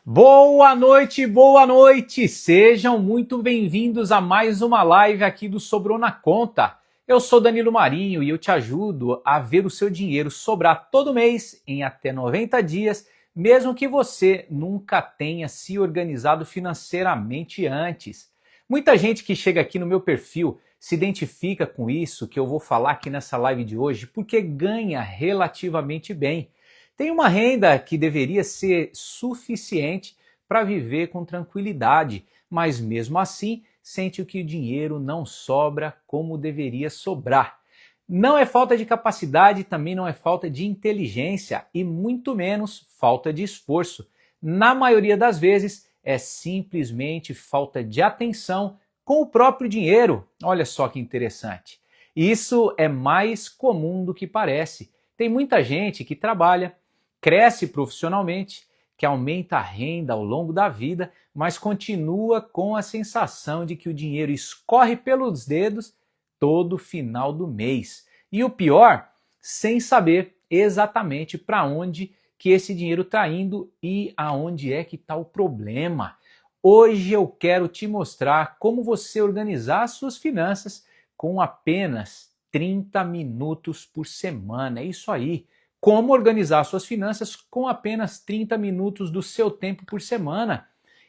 Boa noite, boa noite! Sejam muito bem-vindos a mais uma live aqui do Sobrou na Conta. Eu sou Danilo Marinho e eu te ajudo a ver o seu dinheiro sobrar todo mês em até 90 dias, mesmo que você nunca tenha se organizado financeiramente antes. Muita gente que chega aqui no meu perfil se identifica com isso que eu vou falar aqui nessa live de hoje porque ganha relativamente bem. Tem uma renda que deveria ser suficiente para viver com tranquilidade, mas mesmo assim sente que o dinheiro não sobra como deveria sobrar. Não é falta de capacidade, também não é falta de inteligência e muito menos falta de esforço. Na maioria das vezes é simplesmente falta de atenção com o próprio dinheiro. Olha só que interessante. Isso é mais comum do que parece. Tem muita gente que trabalha, cresce profissionalmente, que aumenta a renda ao longo da vida, mas continua com a sensação de que o dinheiro escorre pelos dedos todo final do mês. E o pior, sem saber exatamente para onde que esse dinheiro está indo e aonde é que está o problema. Hoje eu quero te mostrar como você organizar as suas finanças com apenas 30 minutos por semana. É isso aí. Como organizar suas finanças com apenas 30 minutos do seu tempo por semana.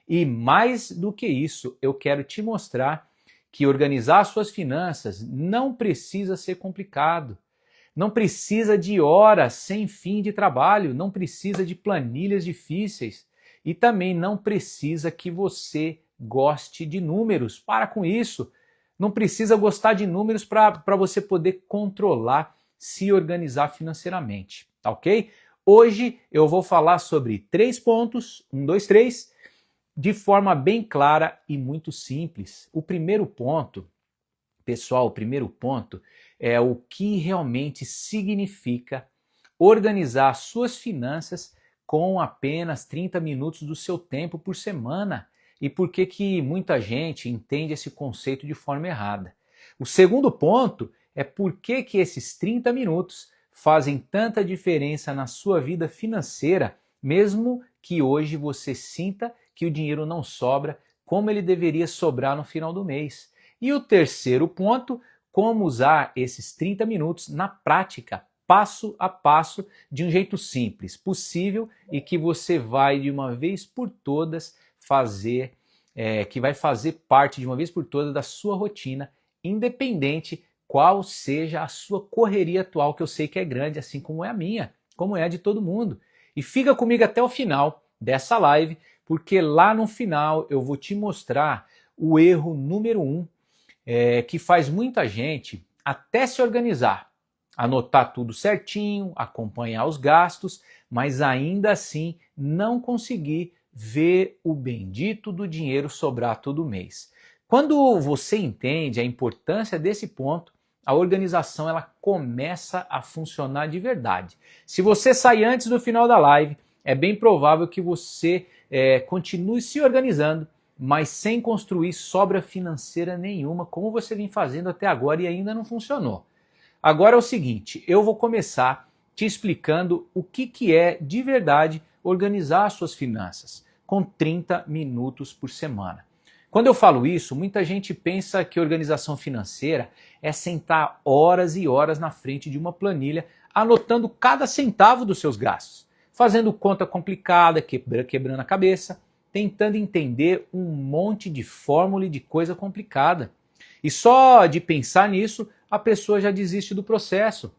E mais do que isso, eu quero te mostrar que organizar suas finanças não precisa ser complicado. Não precisa de horas sem fim de trabalho, não precisa de planilhas difíceis e também não precisa que você goste de números. Para com isso. Não precisa gostar de números para você poder controlar, se organizar financeiramente, tá ok? Hoje eu vou falar sobre 3 pontos, 1, 2, 3, de forma bem clara e muito simples. O primeiro ponto, pessoal, o primeiro ponto é o que realmente significa organizar suas finanças com apenas 30 minutos do seu tempo por semana. E por que que muita gente entende esse conceito de forma errada. O segundo ponto é por que que esses 30 minutos fazem tanta diferença na sua vida financeira, mesmo que hoje você sinta que o dinheiro não sobra como ele deveria sobrar no final do mês. E o terceiro ponto, como usar esses 30 minutos na prática, passo a passo, de um jeito simples, possível e que você vai de uma vez por todas fazer, que vai fazer parte de uma vez por todas da sua rotina, independente qual seja a sua correria atual, que eu sei que é grande, assim como é a minha, como é a de todo mundo. E fica comigo até o final dessa live, porque lá no final eu vou te mostrar o erro número 1, que faz muita gente até se organizar, anotar tudo certinho, acompanhar os gastos, mas ainda assim não conseguir ver o bendito do dinheiro sobrar todo mês. Quando você entende a importância desse ponto, a organização ela começa a funcionar de verdade. Se você sair antes do final da live, é bem provável que você continue se organizando, mas sem construir sobra financeira nenhuma, como você vem fazendo até agora e ainda não funcionou. Agora é o seguinte, eu vou começar te explicando o que é de verdade organizar as suas finanças com 30 minutos por semana. Quando eu falo isso, muita gente pensa que organização financeira é sentar horas e horas na frente de uma planilha, anotando cada centavo dos seus gastos, fazendo conta complicada, quebrando a cabeça, tentando entender um monte de fórmula e de coisa complicada. E só de pensar nisso, a pessoa já desiste do processo.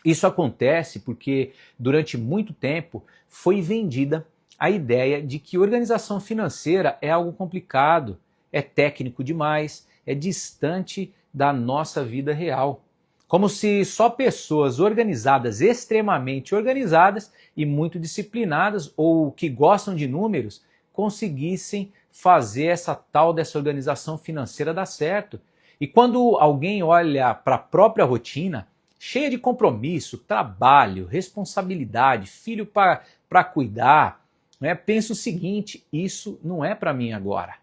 Isso acontece porque durante muito tempo foi vendida a ideia de que organização financeira é algo complicado, é técnico demais, é distante da nossa vida real. Como se só pessoas organizadas, extremamente organizadas e muito disciplinadas ou que gostam de números conseguissem fazer essa tal dessa organização financeira dar certo. E quando alguém olha para a própria rotina, cheia de compromisso, trabalho, responsabilidade, filho para cuidar, né, pensa o seguinte, isso não é para mim agora.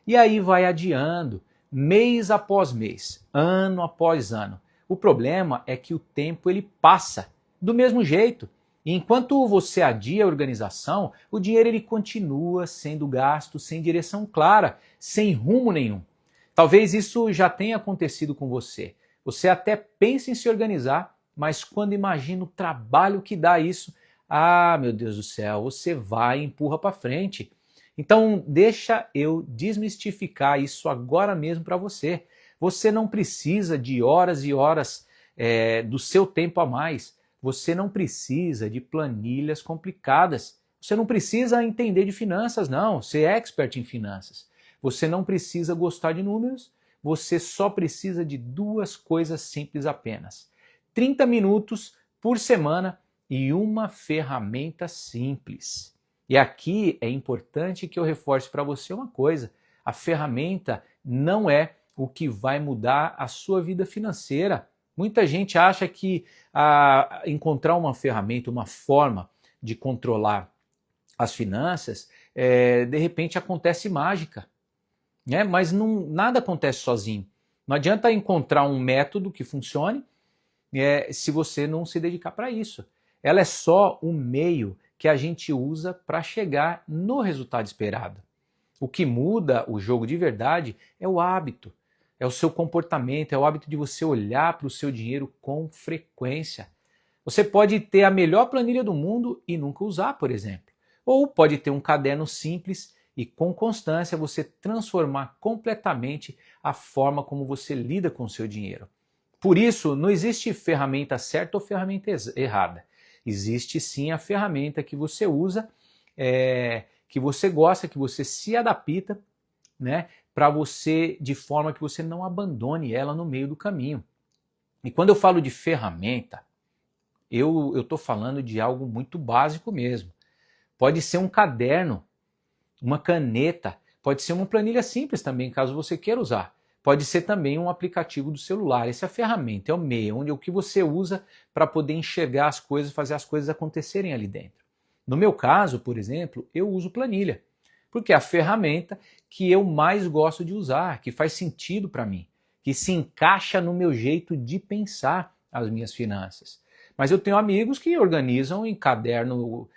E aí vai adiando, mês após mês, ano após ano. O problema é que o tempo ele passa do mesmo jeito. E enquanto você adia a organização, o dinheiro ele continua sendo gasto sem direção clara, sem rumo nenhum. Talvez isso já tenha acontecido com você. Você até pensa em se organizar, mas quando imagina o trabalho que dá isso, ah, meu Deus do céu, você vai e empurra para frente. Então, deixa eu desmistificar isso agora mesmo para você. Você não precisa de horas e horas do seu tempo a mais. Você não precisa de planilhas complicadas. Você não precisa entender de finanças, não, ser expert em finanças. Você não precisa gostar de números. Você só precisa de duas coisas simples apenas: 30 minutos por semana e uma ferramenta simples. E aqui é importante que eu reforce para você uma coisa: a ferramenta não é o que vai mudar a sua vida financeira. Muita gente acha que encontrar uma ferramenta, uma forma de controlar as finanças, de repente acontece mágica, né? Mas nada acontece sozinho. Não adianta encontrar um método que funcione se você não se dedicar para isso. Ela é só um meio que a gente usa para chegar no resultado esperado. O que muda o jogo de verdade é o hábito, é o seu comportamento, é o hábito de você olhar para o seu dinheiro com frequência. Você pode ter a melhor planilha do mundo e nunca usar, por exemplo. Ou pode ter um caderno simples e com constância você transformar completamente a forma como você lida com o seu dinheiro. Por isso, não existe ferramenta certa ou ferramenta errada. Existe sim a ferramenta que você usa, que você gosta, que você se adapta, né, para você, de forma que você não abandone ela no meio do caminho. E quando eu falo de ferramenta, eu estou falando de algo muito básico mesmo. Pode ser um caderno, uma caneta, pode ser uma planilha simples também, caso você queira usar. Pode ser também um aplicativo do celular. Essa é a ferramenta, é o meio, onde é o que você usa para poder enxergar as coisas, fazer as coisas acontecerem ali dentro. No meu caso, por exemplo, eu uso planilha, porque é a ferramenta que eu mais gosto de usar, que faz sentido para mim, que se encaixa no meu jeito de pensar as minhas finanças. Mas eu tenho amigos que organizam em caderno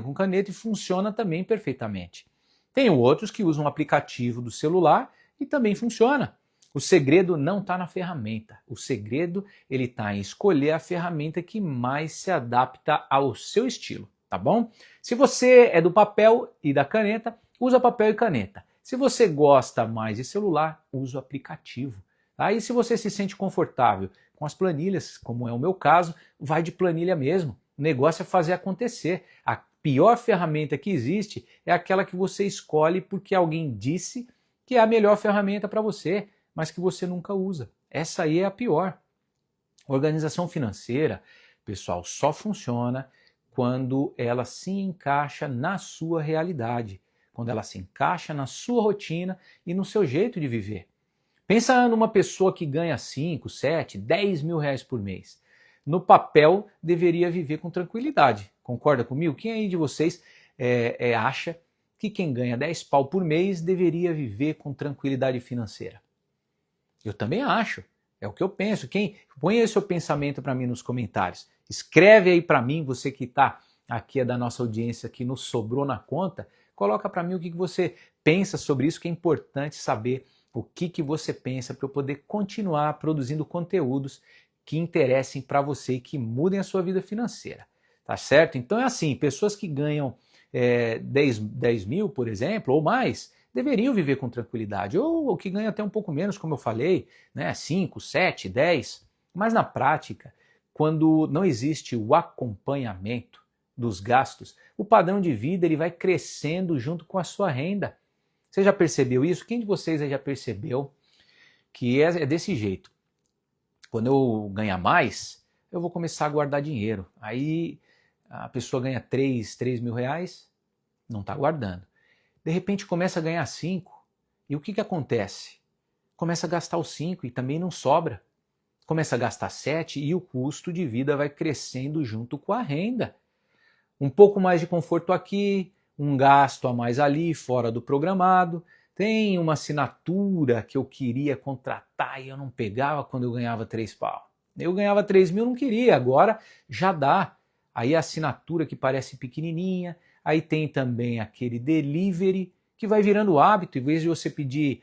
com caneta e funciona também perfeitamente. Tenho outros que usam um aplicativo do celular e também funciona. O segredo não está na ferramenta. O segredo ele está em escolher a ferramenta que mais se adapta ao seu estilo, tá bom? Se você é do papel e da caneta, usa papel e caneta. Se você gosta mais de celular, usa o aplicativo. Aí, se você se sente confortável com as planilhas, como é o meu caso, vai de planilha mesmo. O negócio é fazer acontecer. A pior ferramenta que existe é aquela que você escolhe porque alguém disse que é a melhor ferramenta para você, mas que você nunca usa. Essa aí é a pior. Organização financeira, pessoal, só funciona quando ela se encaixa na sua realidade, quando ela se encaixa na sua rotina e no seu jeito de viver. Pensa numa pessoa que ganha 5, 7, 10 mil reais por mês. No papel, deveria viver com tranquilidade. Concorda comigo? Quem aí de vocês acha que quem ganha 10 pau por mês deveria viver com tranquilidade financeira? Eu também acho. É o que eu penso. Põe aí seu pensamento para mim nos comentários. Escreve aí para mim, você que está aqui da nossa audiência que nos sobrou na conta, coloca para mim o que você pensa sobre isso, que é importante saber o que você pensa para eu poder continuar produzindo conteúdos que interessem para você e que mudem a sua vida financeira. Tá certo? Então é assim, pessoas que ganham 10 mil, por exemplo, ou mais, deveriam viver com tranquilidade. Ou que ganham até um pouco menos, como eu falei, né? 5, 7, 10. Mas na prática, quando não existe o acompanhamento dos gastos, o padrão de vida ele vai crescendo junto com a sua renda. Você já percebeu isso? Quem de vocês já percebeu que é desse jeito? Quando eu ganhar mais, eu vou começar a guardar dinheiro. Aí a pessoa ganha 3 mil reais, não está guardando. De repente começa a ganhar 5. E o que acontece? Começa a gastar os 5 e também não sobra. Começa a gastar 7 e o custo de vida vai crescendo junto com a renda. Um pouco mais de conforto aqui, um gasto a mais ali, fora do programado. Tem uma assinatura que eu queria contratar e eu não pegava quando eu ganhava 3 pau. Eu ganhava 3 mil, não queria, agora já dá. aí a assinatura que parece pequenininha, aí tem também aquele delivery que vai virando hábito, em vez de você pedir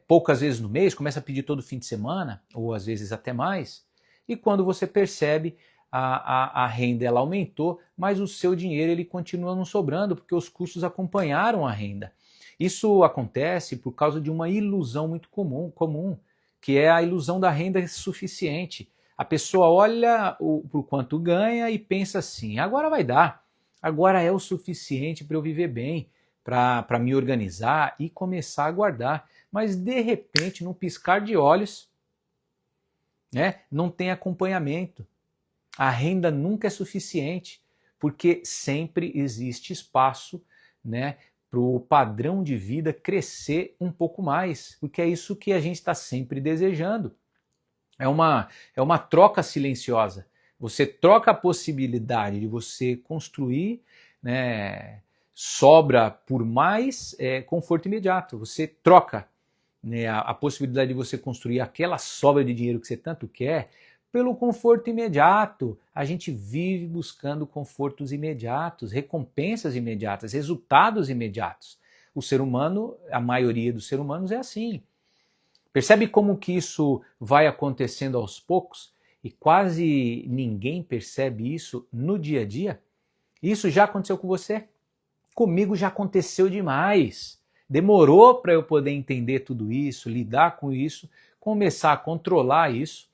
poucas vezes no mês, começa a pedir todo fim de semana, ou às vezes até mais, e quando você percebe, a renda ela aumentou, mas o seu dinheiro ele continua não sobrando, porque os custos acompanharam a renda. Isso acontece por causa de uma ilusão muito comum, que é a ilusão da renda suficiente. A pessoa olha por quanto ganha e pensa assim, agora vai dar, agora é o suficiente para eu viver bem, para me organizar e começar a guardar. Mas de repente, num piscar de olhos, não tem acompanhamento. A renda nunca é suficiente, porque sempre existe espaço para o padrão de vida crescer um pouco mais, porque é isso que a gente está sempre desejando. É uma troca silenciosa. Você troca a possibilidade de você construir, sobra por mais conforto imediato. Você troca a possibilidade de você construir aquela sobra de dinheiro que você tanto quer pelo conforto imediato. A gente vive buscando confortos imediatos, recompensas imediatas, resultados imediatos. O ser humano, a maioria dos seres humanos é assim. Percebe como que isso vai acontecendo aos poucos e quase ninguém percebe isso no dia a dia? Isso já aconteceu com você? Comigo já aconteceu demais. Demorou para eu poder entender tudo isso, lidar com isso, começar a controlar isso,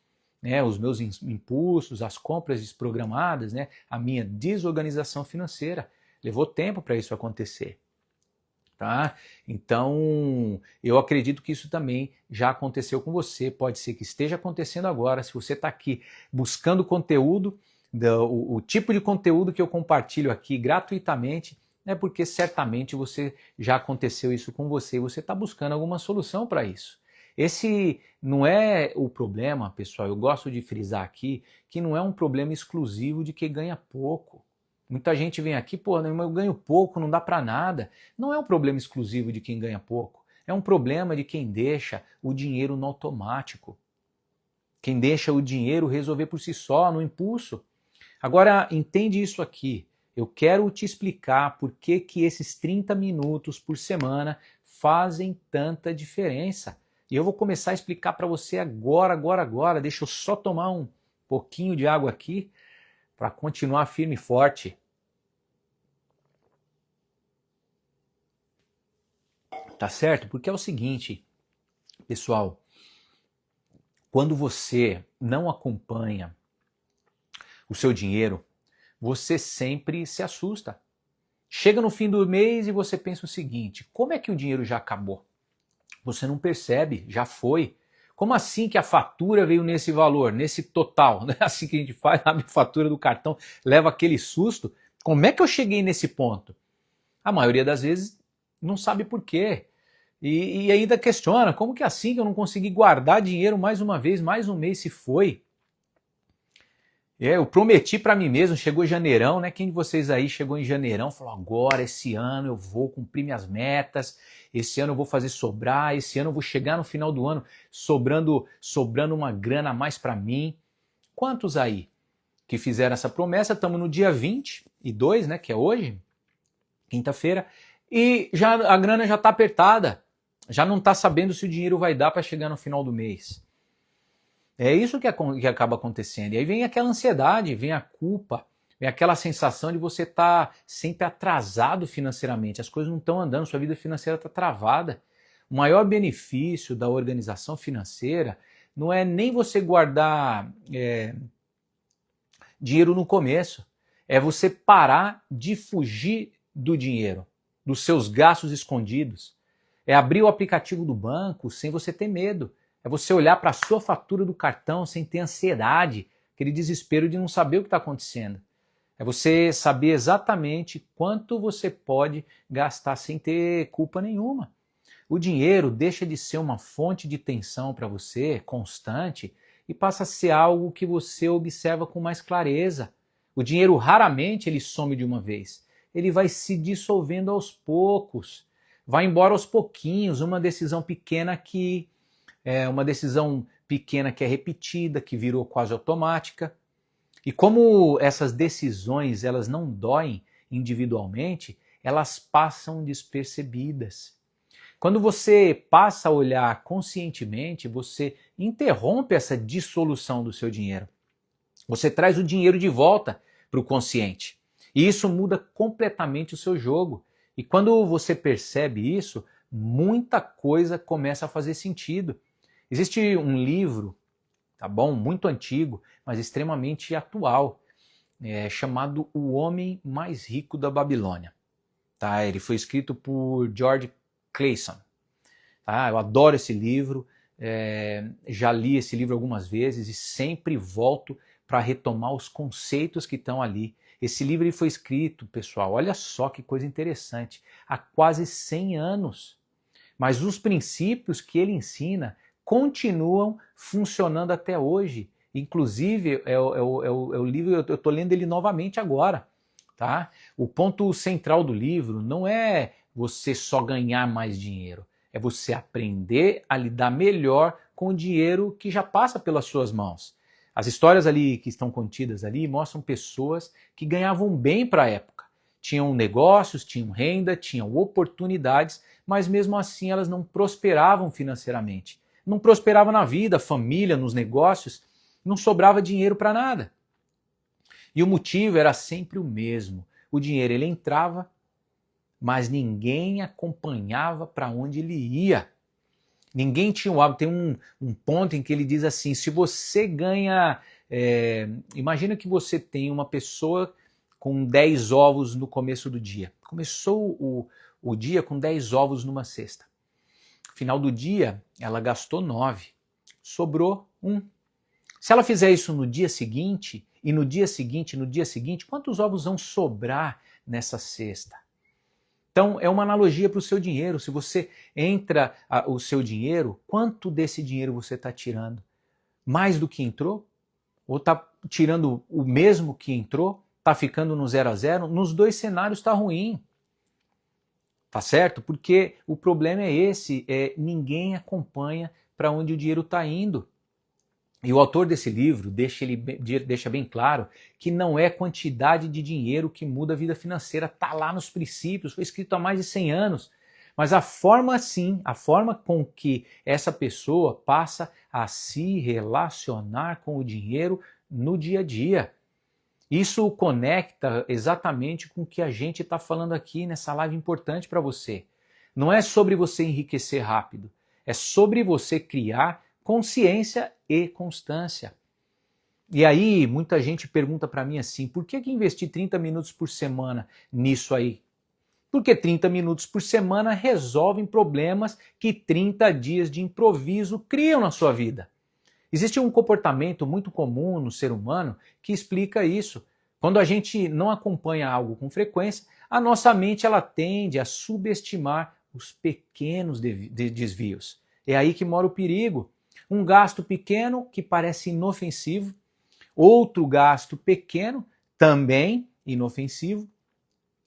os meus impulsos, as compras desprogramadas, a minha desorganização financeira. Levou tempo para isso acontecer. Tá? Então, eu acredito que isso também já aconteceu com você, pode ser que esteja acontecendo agora. Se você está aqui buscando conteúdo, o tipo de conteúdo que eu compartilho aqui gratuitamente, é porque certamente já aconteceu isso com você e você está buscando alguma solução para isso. Esse não é o problema, pessoal, eu gosto de frisar aqui que não é um problema exclusivo de quem ganha pouco. Muita gente vem aqui, eu ganho pouco, não dá para nada. Não é um problema exclusivo de quem ganha pouco. É um problema de quem deixa o dinheiro no automático. Quem deixa o dinheiro resolver por si só, no impulso. Agora, entende isso aqui. Eu quero te explicar por que esses 30 minutos por semana fazem tanta diferença. E eu vou começar a explicar para você agora. Deixa eu só tomar um pouquinho de água aqui para continuar firme e forte. Tá certo? Porque é o seguinte, pessoal, quando você não acompanha o seu dinheiro, você sempre se assusta. Chega no fim do mês e você pensa o seguinte, como é que o dinheiro já acabou? Você não percebe, já foi. Como assim que a fatura veio nesse valor, nesse total? Não é assim que a gente faz, abre a fatura do cartão, leva aquele susto. Como é que eu cheguei nesse ponto? A maioria das vezes não sabe por quê. E ainda questiona, como que é assim que eu não consegui guardar dinheiro mais uma vez, mais um mês se foi? Eu prometi para mim mesmo, chegou janeirão, Quem de vocês aí chegou em janeirão, falou, agora esse ano eu vou cumprir minhas metas, esse ano eu vou fazer sobrar, esse ano eu vou chegar no final do ano sobrando uma grana a mais para mim. Quantos aí que fizeram essa promessa? Estamos no dia 22, que é hoje, quinta-feira, e a grana já está apertada, já não está sabendo se o dinheiro vai dar para chegar no final do mês. É isso que acaba acontecendo. E aí vem aquela ansiedade, vem a culpa, vem aquela sensação de você estar sempre atrasado financeiramente. As coisas não estão andando, sua vida financeira está travada. O maior benefício da organização financeira não é nem você guardar dinheiro no começo. É você parar de fugir do dinheiro, dos seus gastos escondidos. É abrir o aplicativo do banco sem você ter medo. É você olhar para a sua fatura do cartão sem ter ansiedade, aquele desespero de não saber o que está acontecendo. É você saber exatamente quanto você pode gastar sem ter culpa nenhuma. O dinheiro deixa de ser uma fonte de tensão para você, constante, e passa a ser algo que você observa com mais clareza. O dinheiro raramente ele some de uma vez. Ele vai se dissolvendo aos poucos. Vai embora aos pouquinhos, uma decisão pequena aqui, uma decisão pequena que é repetida, que virou quase automática. E como essas decisões elas não doem individualmente, elas passam despercebidas. Quando você passa a olhar conscientemente, você interrompe essa dissolução do seu dinheiro. Você traz o dinheiro de volta para o consciente. E isso muda completamente o seu jogo. E quando você percebe isso, muita coisa começa a fazer sentido. Existe um livro, tá bom, muito antigo, mas extremamente atual, chamado O Homem Mais Rico da Babilônia. Tá? Ele foi escrito por George Clason. Tá? Eu adoro esse livro, já li esse livro algumas vezes e sempre volto para retomar os conceitos que estão ali. Esse livro ele foi escrito, pessoal, olha só que coisa interessante, há quase 100 anos. Mas os princípios que ele ensina continuam funcionando até hoje. Inclusive, é o livro, eu estou lendo ele novamente agora. Tá? O ponto central do livro não é você só ganhar mais dinheiro, é você aprender a lidar melhor com o dinheiro que já passa pelas suas mãos. As histórias ali que estão contidas ali mostram pessoas que ganhavam bem para a época. Tinham negócios, tinham renda, tinham oportunidades, mas mesmo assim elas não prosperavam financeiramente. Não prosperavam na vida, família, nos negócios, não sobrava dinheiro para nada. E o motivo era sempre o mesmo. O dinheiro ele entrava, mas ninguém acompanhava para onde ele ia. Ninguém tinha o hábito. Tem um ponto em que ele diz assim, se você ganha... imagina que você tem uma pessoa com 10 ovos no começo do dia. Começou o dia com 10 ovos numa cesta. No final do dia, ela gastou 9. Sobrou 1. Se ela fizer isso no dia seguinte, e no dia seguinte, no dia seguinte, quantos ovos vão sobrar nessa cesta? Então, é uma analogia para o seu dinheiro. Se você entra o seu dinheiro, quanto desse dinheiro você está tirando? Mais do que entrou? Ou está tirando o mesmo que entrou? Está ficando no 0 a 0? Nos dois cenários está ruim. Tá certo? Porque o problema é esse, ninguém acompanha para onde o dinheiro está indo. E o autor desse livro deixa bem claro que não é quantidade de dinheiro que muda a vida financeira, está lá nos princípios, foi escrito há mais de 100 anos. Mas a forma sim, a forma com que essa pessoa passa a se relacionar com o dinheiro no dia a dia. Isso conecta exatamente com o que a gente está falando aqui nessa live importante para você. Não é sobre você enriquecer rápido, é sobre você criar consciência e constância. E aí, muita gente pergunta para mim assim, por que investir 30 minutos por semana nisso aí? Porque 30 minutos por semana resolvem problemas que 30 dias de improviso criam na sua vida. Existe um comportamento muito comum no ser humano que explica isso. Quando a gente não acompanha algo com frequência, a nossa mente ela tende a subestimar os pequenos desvios. É aí que mora o perigo. Um gasto pequeno que parece inofensivo, outro gasto pequeno também inofensivo.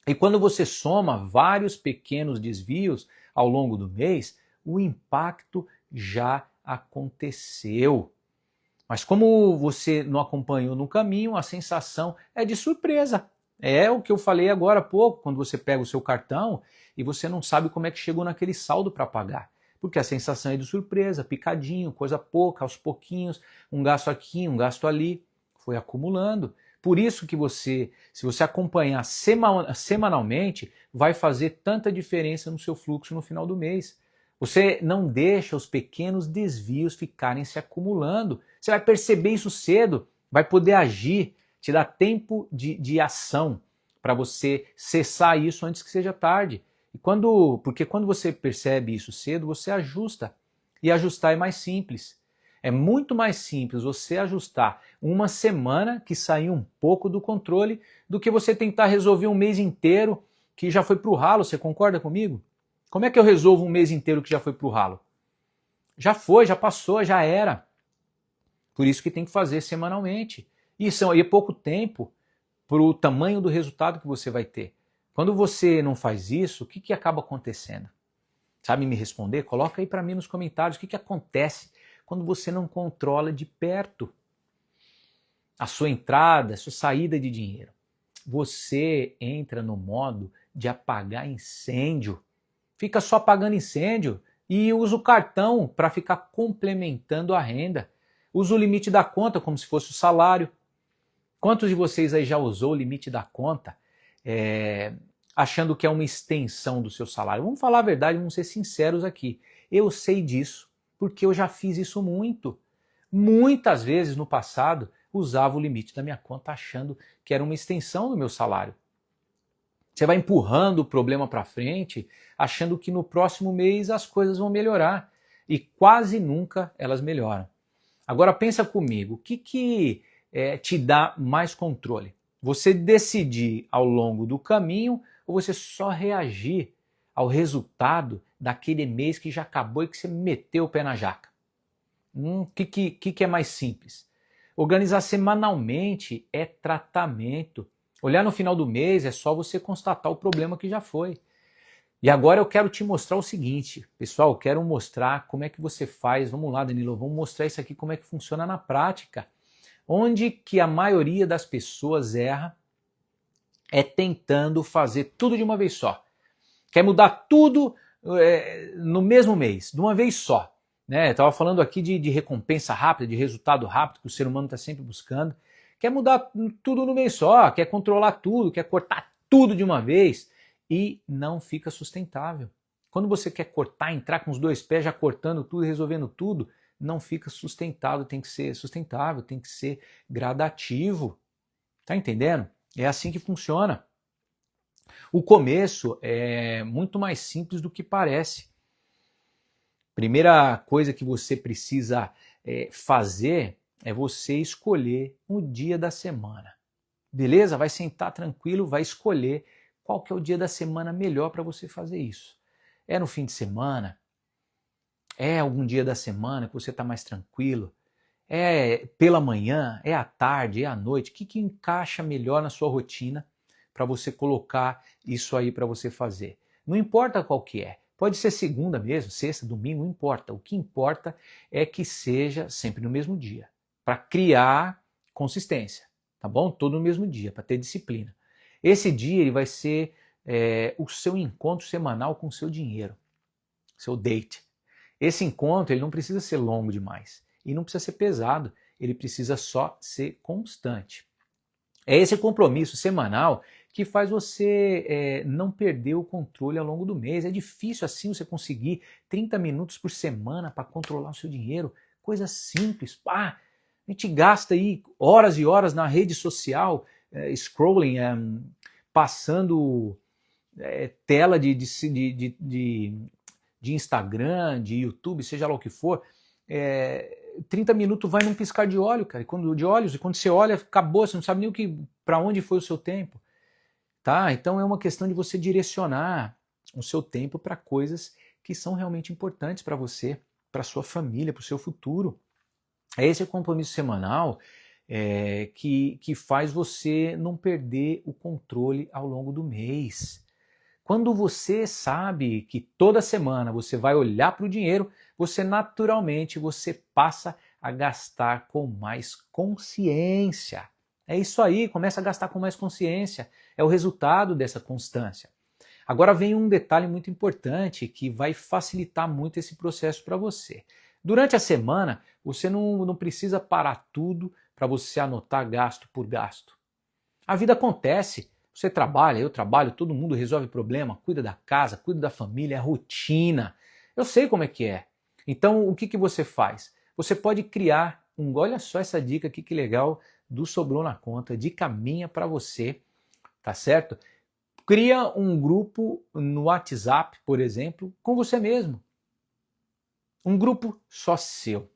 E quando você soma vários pequenos desvios ao longo do mês, o impacto já aconteceu. Mas como você não acompanhou no caminho, a sensação é de surpresa. É o que eu falei agora há pouco, quando você pega o seu cartão e você não sabe como é que chegou naquele saldo para pagar. Porque a sensação é de surpresa, picadinho, coisa pouca, aos pouquinhos, um gasto aqui, um gasto ali, foi acumulando. Por isso que você, se você acompanhar semanalmente, vai fazer tanta diferença no seu fluxo no final do mês. Você não deixa os pequenos desvios ficarem se acumulando. Você vai perceber isso cedo, vai poder agir, te dá tempo de ação para você cessar isso antes que seja tarde. Porque quando você percebe isso cedo, você ajusta. E ajustar é mais simples. É muito mais simples você ajustar uma semana que saiu um pouco do controle do que você tentar resolver um mês inteiro que já foi para o ralo. Você concorda comigo? Como é que eu resolvo um mês inteiro que já foi para o ralo? Já foi, já passou, já era. Por isso que tem que fazer semanalmente. E é pouco tempo para o tamanho do resultado que você vai ter. Quando você não faz isso, o que acaba acontecendo? Sabe me responder? Coloca aí para mim nos comentários o que acontece quando você não controla de perto. a sua entrada, a sua saída de dinheiro. Você entra no modo de apagar incêndio. Fica só apagando incêndio e usa o cartão para ficar complementando a renda. Usa o limite da conta como se fosse o salário. Quantos de vocês aí já usou o limite da conta achando que é uma extensão do seu salário? Vamos falar a verdade, vamos ser sinceros aqui. Eu sei disso porque eu já fiz isso muito. Muitas vezes no passado usava o limite da minha conta achando que era uma extensão do meu salário. Você vai empurrando o problema para frente, achando que no próximo mês as coisas vão melhorar. E quase nunca elas melhoram. Agora pensa comigo, o que te dá mais controle? Você decidir ao longo do caminho ou você só reagir ao resultado daquele mês que já acabou e que você meteu o pé na jaca? O que é mais simples? Organizar semanalmente é tratamento. Olhar no final do mês é só você constatar o problema que já foi. E agora eu quero te mostrar o seguinte, pessoal, eu quero mostrar como é que você faz. Vamos lá, Danilo, vamos mostrar isso aqui como é que funciona na prática. Onde que a maioria das pessoas erra é tentando fazer tudo de uma vez só. Quer mudar tudo no mesmo mês, de uma vez só. Né? Eu estava falando aqui de recompensa rápida, de resultado rápido, que o ser humano está sempre buscando. Quer mudar tudo no mês só, quer controlar tudo, quer cortar tudo de uma vez e não fica sustentável. Quando você quer cortar, entrar com os dois pés já cortando tudo, resolvendo tudo, não fica sustentável, tem que ser sustentável, tem que ser gradativo. Tá entendendo? É assim que funciona. O começo é muito mais simples do que parece. Primeira coisa que você precisa fazer é você escolher um dia da semana. Beleza? Vai sentar tranquilo, vai escolher qual que é o dia da semana melhor para você fazer isso. É no fim de semana? É algum dia da semana que você está mais tranquilo? É pela manhã? É à tarde? É à noite? O que encaixa melhor na sua rotina para você colocar isso aí para você fazer? Não importa qual que é. Pode ser segunda mesmo, sexta, domingo, não importa. O que importa é que seja sempre no mesmo dia, para criar consistência, tá bom? Todo no mesmo dia, para ter disciplina. Esse dia ele vai ser o seu encontro semanal com o seu dinheiro, seu date. Esse encontro ele não precisa ser longo demais e não precisa ser pesado, ele precisa só ser constante. É esse compromisso semanal que faz você não perder o controle ao longo do mês. É difícil assim você conseguir 30 minutos por semana para controlar o seu dinheiro. Coisa simples. A gente gasta aí horas e horas na rede social, scrolling, passando tela de Instagram, de YouTube, seja lá o que for. 30 minutos vai num piscar de olho, cara. E quando você olha, acabou, você não sabe nem para onde foi o seu tempo. Tá? Então é uma questão de você direcionar o seu tempo para coisas que são realmente importantes para você, para sua família, para o seu futuro. É esse compromisso semanal que faz você não perder o controle ao longo do mês. Quando você sabe que toda semana você vai olhar para o dinheiro, você naturalmente passa a gastar com mais consciência. É isso aí, começa a gastar com mais consciência. É o resultado dessa constância. Agora vem um detalhe muito importante que vai facilitar muito esse processo para você. Durante a semana, você não precisa parar tudo para você anotar gasto por gasto. A vida acontece. Você trabalha, eu trabalho, todo mundo resolve problema, cuida da casa, cuida da família, é rotina. Eu sei como é que é. Então, o que você faz? Você pode criar olha só essa dica aqui que legal, do Sobrou na Conta, dica minha para você, tá certo? Cria um grupo no WhatsApp, por exemplo, com você mesmo. Um grupo só seu.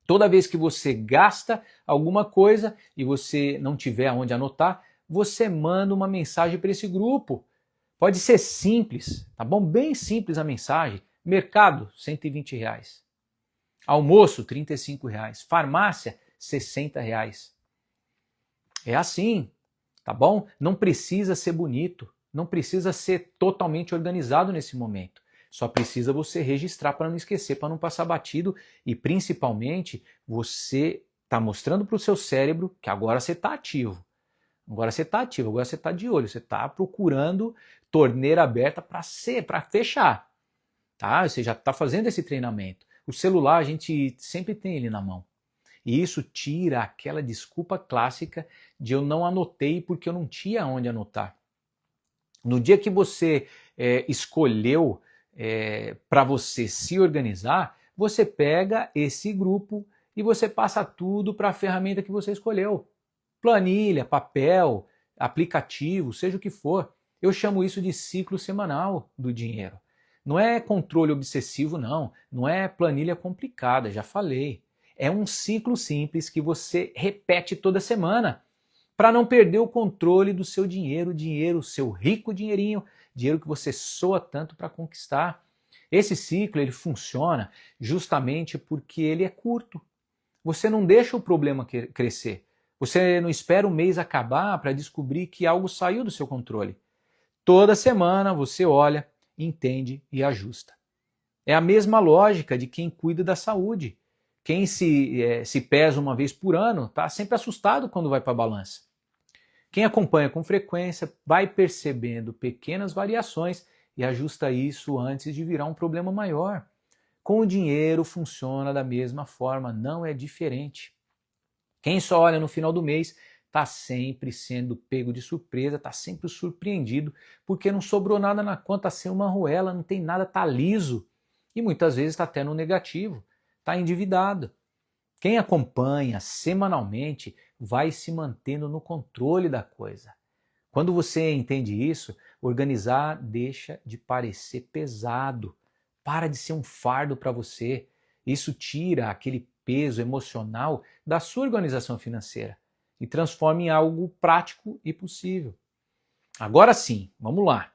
Toda vez que você gasta alguma coisa e você não tiver aonde anotar, você manda uma mensagem para esse grupo. Pode ser simples, tá bom? Bem simples a mensagem. Mercado, R$120. Almoço, R$35. Farmácia, R$60. É assim, tá bom? Não precisa ser bonito, não precisa ser totalmente organizado nesse momento. Só precisa você registrar para não esquecer, para não passar batido e principalmente você Está mostrando para o seu cérebro que agora você está ativo. Agora você está ativo, agora você está de olho, você está procurando torneira aberta para fechar. Tá? Você já está fazendo esse treinamento. O celular a gente sempre tem ele na mão. E isso tira aquela desculpa clássica de eu não anotei porque eu não tinha onde anotar. No dia que você escolheu para você se organizar, você pega esse grupo e você passa tudo para a ferramenta que você escolheu. Planilha, papel, aplicativo, seja o que for. Eu chamo isso de ciclo semanal do dinheiro. Não é controle obsessivo, não. Não é planilha complicada, já falei. É um ciclo simples que você repete toda semana para não perder o controle do seu dinheiro, seu rico dinheirinho, dinheiro que você soa tanto para conquistar. Esse ciclo ele funciona justamente porque ele é curto. Você não deixa o problema crescer. Você não espera o mês acabar para descobrir que algo saiu do seu controle. Toda semana você olha, entende e ajusta. É a mesma lógica de quem cuida da saúde. Quem se pesa uma vez por ano está sempre assustado quando vai para a balança. Quem acompanha com frequência vai percebendo pequenas variações e ajusta isso antes de virar um problema maior. Com o dinheiro funciona da mesma forma, não é diferente. Quem só olha no final do mês está sempre sendo pego de surpresa, está sempre surpreendido, porque não sobrou nada na conta, sem uma arruela, não tem nada, está liso. E muitas vezes está até no negativo, está endividado. Quem acompanha semanalmente vai se mantendo no controle da coisa. Quando você entende isso, organizar deixa de parecer pesado, para de ser um fardo para você. Isso tira aquele peso emocional da sua organização financeira e transforma em algo prático e possível. Agora sim, vamos lá.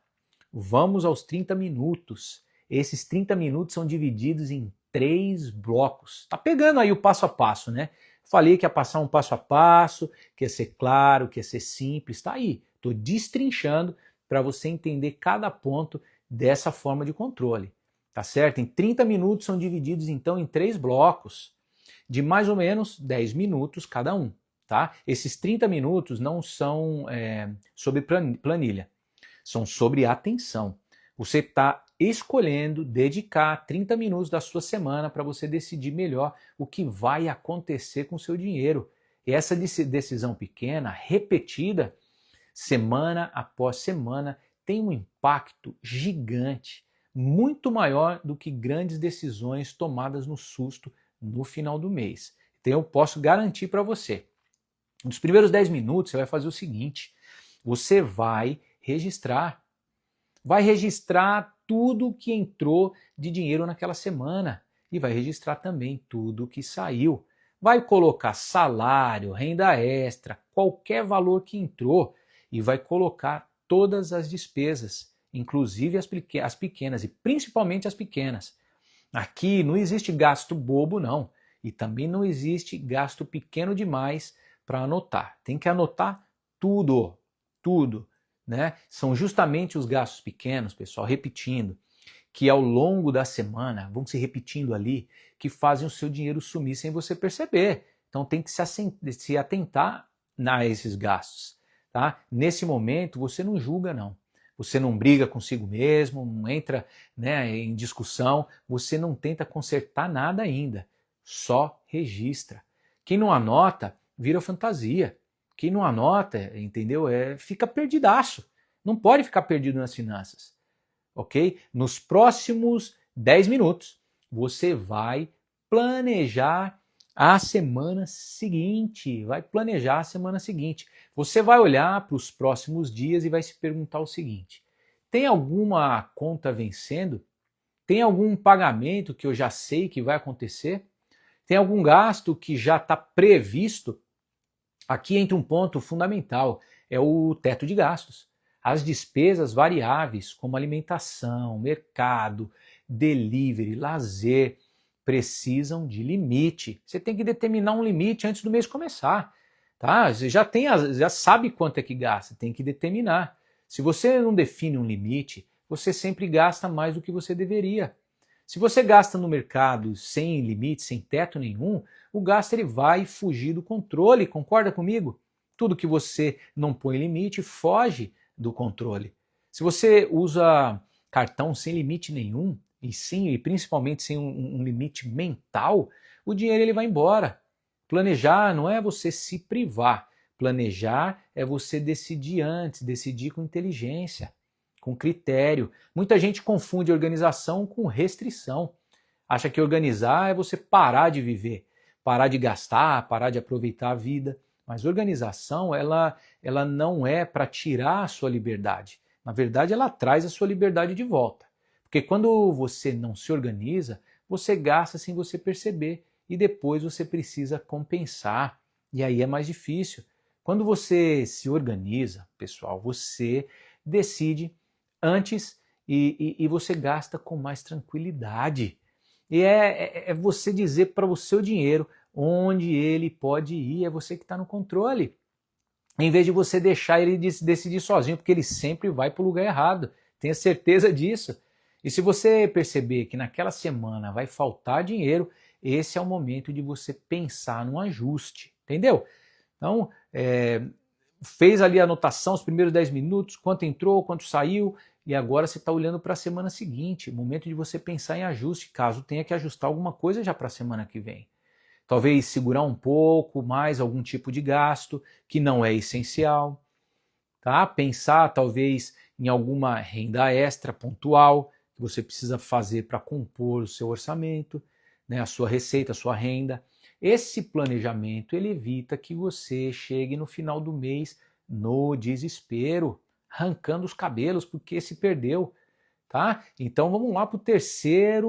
Vamos aos 30 minutos. Esses 30 minutos são divididos em 3 blocos. Tá pegando aí o passo a passo, né? Falei que ia passar um passo a passo, que ia ser claro, que ia ser simples. Tá aí. Estou destrinchando para você entender cada ponto dessa forma de controle. Tá certo? Em 30 minutos são divididos então em 3 blocos, de mais ou menos 10 minutos cada um. Tá? Esses 30 minutos não são sobre planilha, são sobre atenção. Você está escolhendo dedicar 30 minutos da sua semana para você decidir melhor o que vai acontecer com o seu dinheiro. E essa decisão pequena, repetida, semana após semana, tem um impacto gigante, muito maior do que grandes decisões tomadas no susto no final do mês. Então eu posso garantir para você. Nos primeiros 10 minutos você vai fazer o seguinte, você vai registrar tudo que entrou de dinheiro naquela semana e vai registrar também tudo que saiu. Vai colocar salário, renda extra, qualquer valor que entrou e vai colocar todas as despesas, inclusive as pequenas e principalmente as pequenas. Aqui não existe gasto bobo não e também não existe gasto pequeno demais para anotar. Tem que anotar tudo, tudo. Né? São justamente os gastos pequenos, pessoal, repetindo, que ao longo da semana vão se repetindo ali, que fazem o seu dinheiro sumir sem você perceber. Então tem que se atentar a esses gastos. Tá? Nesse momento você não julga não. Você não briga consigo mesmo, não entra, né, em discussão, você não tenta consertar nada ainda, só registra. Quem não anota, vira fantasia. Quem não anota, entendeu? Fica perdidaço. Não pode ficar perdido nas finanças. Ok? Nos próximos 10 minutos, você vai planejar a semana seguinte. Vai planejar a semana seguinte. Você vai olhar para os próximos dias e vai se perguntar o seguinte: tem alguma conta vencendo? Tem algum pagamento que eu já sei que vai acontecer? Tem algum gasto que já está previsto? Aqui entra um ponto fundamental, é o teto de gastos. As despesas variáveis, como alimentação, mercado, delivery, lazer, precisam de limite. Você tem que determinar um limite antes do mês começar. Tá? Você já sabe quanto é que gasta, tem que determinar. Se você não define um limite, você sempre gasta mais do que você deveria. Se você gasta no mercado sem limite, sem teto nenhum, o gasto ele vai fugir do controle, concorda comigo? Tudo que você não põe limite foge do controle. Se você usa cartão sem limite nenhum, e principalmente sem um limite mental, o dinheiro ele vai embora. Planejar não é você se privar. Planejar é você decidir antes, decidir com inteligência, com critério. Muita gente confunde organização com restrição. Acha que organizar é você parar de viver, parar de gastar, parar de aproveitar a vida. Mas organização, ela não é para tirar a sua liberdade. Na verdade, ela traz a sua liberdade de volta. Porque quando você não se organiza, você gasta sem você perceber e depois você precisa compensar. E aí é mais difícil. Quando você se organiza, pessoal, você decide antes e você gasta com mais tranquilidade. E é você dizer para o seu dinheiro onde ele pode ir, é você que está no controle. Em vez de você deixar ele decidir sozinho, porque ele sempre vai para o lugar errado. Tenha certeza disso. E se você perceber que naquela semana vai faltar dinheiro, esse é o momento de você pensar num ajuste, entendeu? Então, fez ali a anotação, os primeiros 10 minutos, quanto entrou, quanto saiu, e agora você está olhando para a semana seguinte, momento de você pensar em ajuste, caso tenha que ajustar alguma coisa já para a semana que vem. Talvez segurar um pouco mais algum tipo de gasto que não é essencial, tá? Pensar talvez em alguma renda extra pontual que você precisa fazer para compor o seu orçamento, né? A sua receita, a sua renda. Esse planejamento ele evita que você chegue no final do mês no desespero, arrancando os cabelos porque se perdeu, tá? Então vamos lá para o terceiro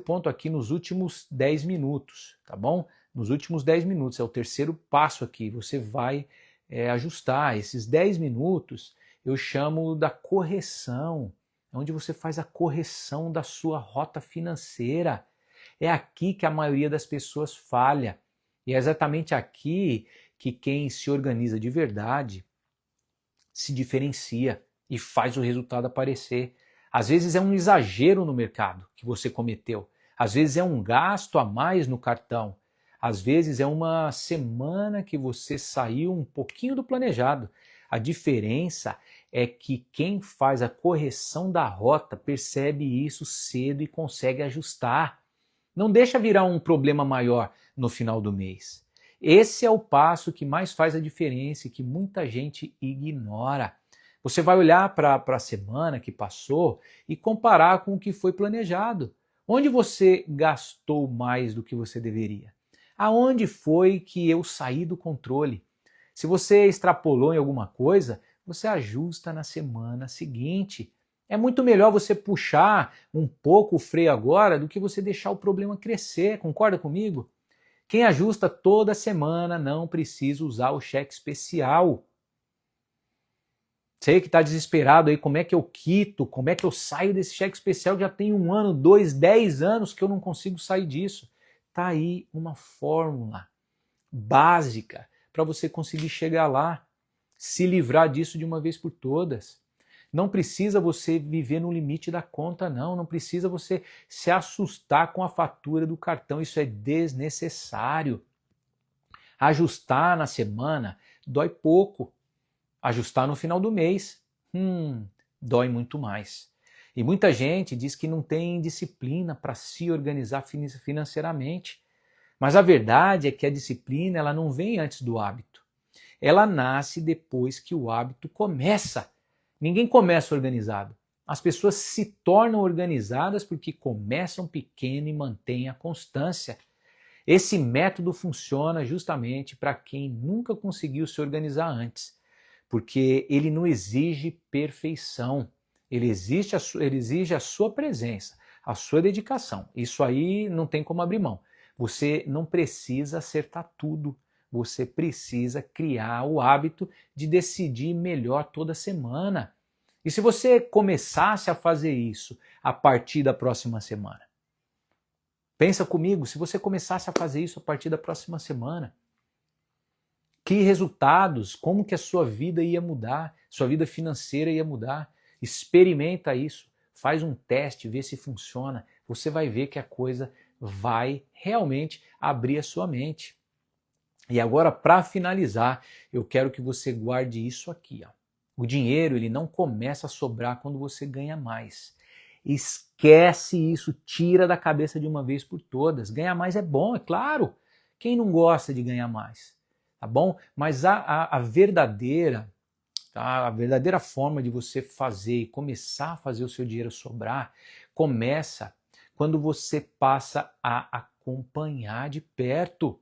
ponto aqui nos últimos 10 minutos, tá bom? Nos últimos 10 minutos, é o terceiro passo aqui, você vai ajustar. Esses 10 minutos eu chamo da correção, onde você faz a correção da sua rota financeira. É aqui que a maioria das pessoas falha. E é exatamente aqui que quem se organiza de verdade se diferencia e faz o resultado aparecer. Às vezes é um exagero no mercado que você cometeu. Às vezes é um gasto a mais no cartão. Às vezes é uma semana que você saiu um pouquinho do planejado. A diferença é que quem faz a correção da rota percebe isso cedo e consegue ajustar. Não deixa virar um problema maior no final do mês. Esse é o passo que mais faz a diferença e que muita gente ignora. Você vai olhar para a semana que passou e comparar com o que foi planejado. Onde você gastou mais do que você deveria? Aonde foi que eu saí do controle? Se você extrapolou em alguma coisa, você ajusta na semana seguinte. É muito melhor você puxar um pouco o freio agora do que você deixar o problema crescer, concorda comigo? Quem ajusta toda semana não precisa usar o cheque especial. Sei que está desesperado aí, como é que eu quito, como é que eu saio desse cheque especial? Já tem 1 ano, 2, 10 anos que eu não consigo sair disso. Está aí uma fórmula básica para você conseguir chegar lá, se livrar disso de uma vez por todas. Não precisa você viver no limite da conta, não precisa você se assustar com a fatura do cartão, isso é desnecessário. Ajustar na semana dói pouco. Ajustar no final do mês, dói muito mais. E muita gente diz que não tem disciplina para se organizar financeiramente. Mas a verdade é que a disciplina ela não vem antes do hábito. Ela nasce depois que o hábito começa. Ninguém começa organizado. As pessoas se tornam organizadas porque começam pequeno e mantêm a constância. Esse método funciona justamente para quem nunca conseguiu se organizar antes. Porque ele não exige perfeição, ele exige a sua presença, a sua dedicação. Isso aí não tem como abrir mão. Você não precisa acertar tudo, você precisa criar o hábito de decidir melhor toda semana. E se você começasse a fazer isso a partir da próxima semana? Pensa comigo, se você começasse a fazer isso a partir da próxima semana, que resultados, como que a sua vida ia mudar, sua vida financeira ia mudar. Experimenta isso, faz um teste, vê se funciona. Você vai ver que a coisa vai realmente abrir a sua mente. E agora, para finalizar, eu quero que você guarde isso aqui. Ó. O dinheiro ele não começa a sobrar quando você ganha mais. Esquece isso, tira da cabeça de uma vez por todas. Ganhar mais é bom, é claro. Quem não gosta de ganhar mais? Tá bom? Mas a verdadeira, tá? A verdadeira forma de você fazer e começar a fazer o seu dinheiro sobrar começa quando você passa a acompanhar de perto.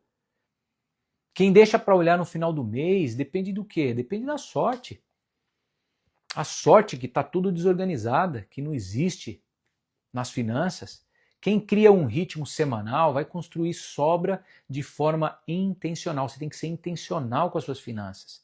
Quem deixa para olhar no final do mês depende do quê? Depende da sorte. A sorte que está tudo desorganizada, que não existe nas finanças. Quem cria um ritmo semanal vai construir sobra de forma intencional. Você tem que ser intencional com as suas finanças.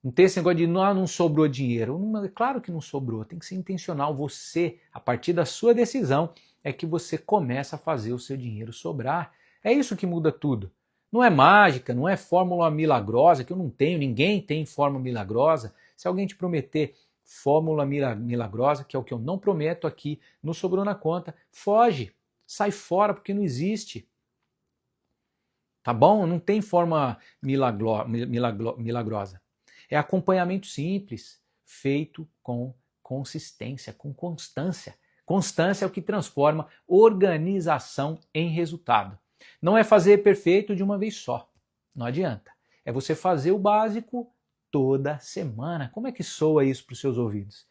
Não tem esse negócio de não sobrou dinheiro. Claro que não sobrou, tem que ser intencional. Você, a partir da sua decisão, é que você começa a fazer o seu dinheiro sobrar. É isso que muda tudo. Não é mágica, não é fórmula milagrosa, que eu não tenho, ninguém tem fórmula milagrosa. Se alguém te prometer fórmula milagrosa, que é o que eu não prometo aqui no Sobrou na Conta, foge, sai fora, porque não existe. Tá bom? Não tem forma milagrosa. É acompanhamento simples, feito com consistência, com constância. Constância é o que transforma organização em resultado. Não é fazer perfeito de uma vez só. Não adianta. É você fazer o básico toda semana. Como é que soa isso para os seus ouvidos? O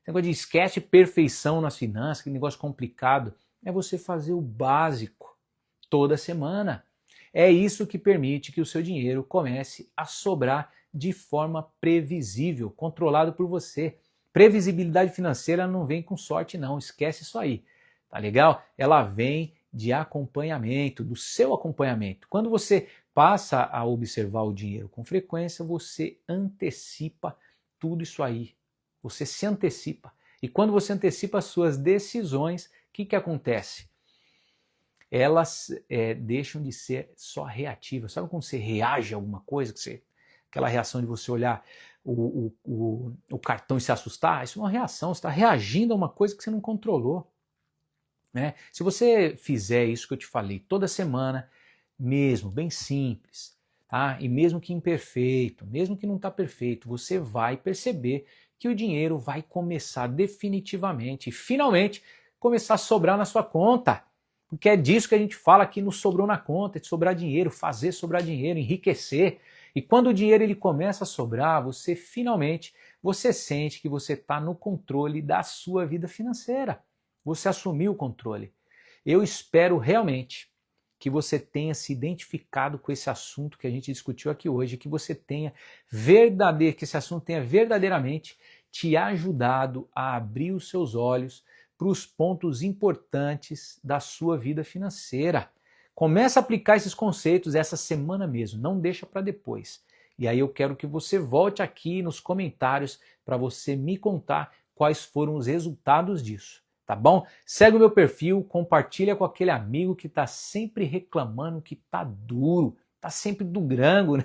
negócio de esquece perfeição nas finanças, que negócio complicado. É você fazer o básico toda semana. É isso que permite que o seu dinheiro comece a sobrar de forma previsível, controlado por você. Previsibilidade financeira não vem com sorte não, esquece isso aí. Tá legal? Ela vem de acompanhamento, do seu acompanhamento. Quando você passa a observar o dinheiro com frequência, você antecipa tudo isso aí. Você se antecipa. E quando você antecipa as suas decisões, o que acontece? Elas deixam de ser só reativas. Sabe quando você reage a alguma coisa? Aquela reação de você olhar o cartão e se assustar? Isso é uma reação, você está reagindo a uma coisa que você não controlou. Né? Se você fizer isso que eu te falei toda semana, mesmo bem simples, tá? E mesmo que imperfeito, mesmo que não está perfeito, você vai perceber que o dinheiro vai começar definitivamente e finalmente começar a sobrar na sua conta. Porque é disso que a gente fala aqui no Sobrou na Conta, de sobrar dinheiro, fazer sobrar dinheiro, enriquecer. E quando o dinheiro ele começa a sobrar, você finalmente sente que você está no controle da sua vida financeira. Você assumiu o controle. Eu espero realmente que você tenha se identificado com esse assunto que a gente discutiu aqui hoje, que você tenha que esse assunto tenha verdadeiramente te ajudado a abrir os seus olhos para os pontos importantes da sua vida financeira. Começa a aplicar esses conceitos essa semana mesmo, não deixa para depois. E aí eu quero que você volte aqui nos comentários para você me contar quais foram os resultados disso. Tá bom? Segue o meu perfil, compartilha com aquele amigo que tá sempre reclamando que tá duro, tá sempre do grango, né?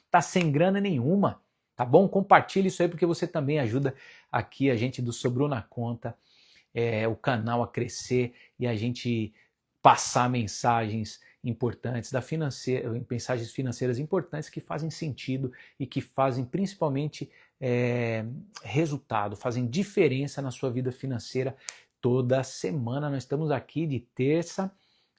Tá sem grana nenhuma, tá bom? Compartilha isso aí porque você também ajuda aqui a gente do Sobrou na Conta, o canal a crescer e a gente passar mensagens importantes mensagens financeiras importantes que fazem sentido e que fazem principalmente resultado, fazem diferença na sua vida financeira. Toda semana nós estamos aqui de terça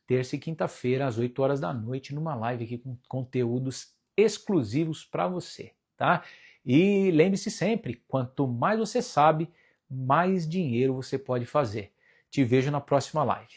e quinta-feira às 8 horas da noite numa live aqui com conteúdos exclusivos para você, tá? E lembre-se sempre, quanto mais você sabe, mais dinheiro você pode fazer. Te vejo na próxima live.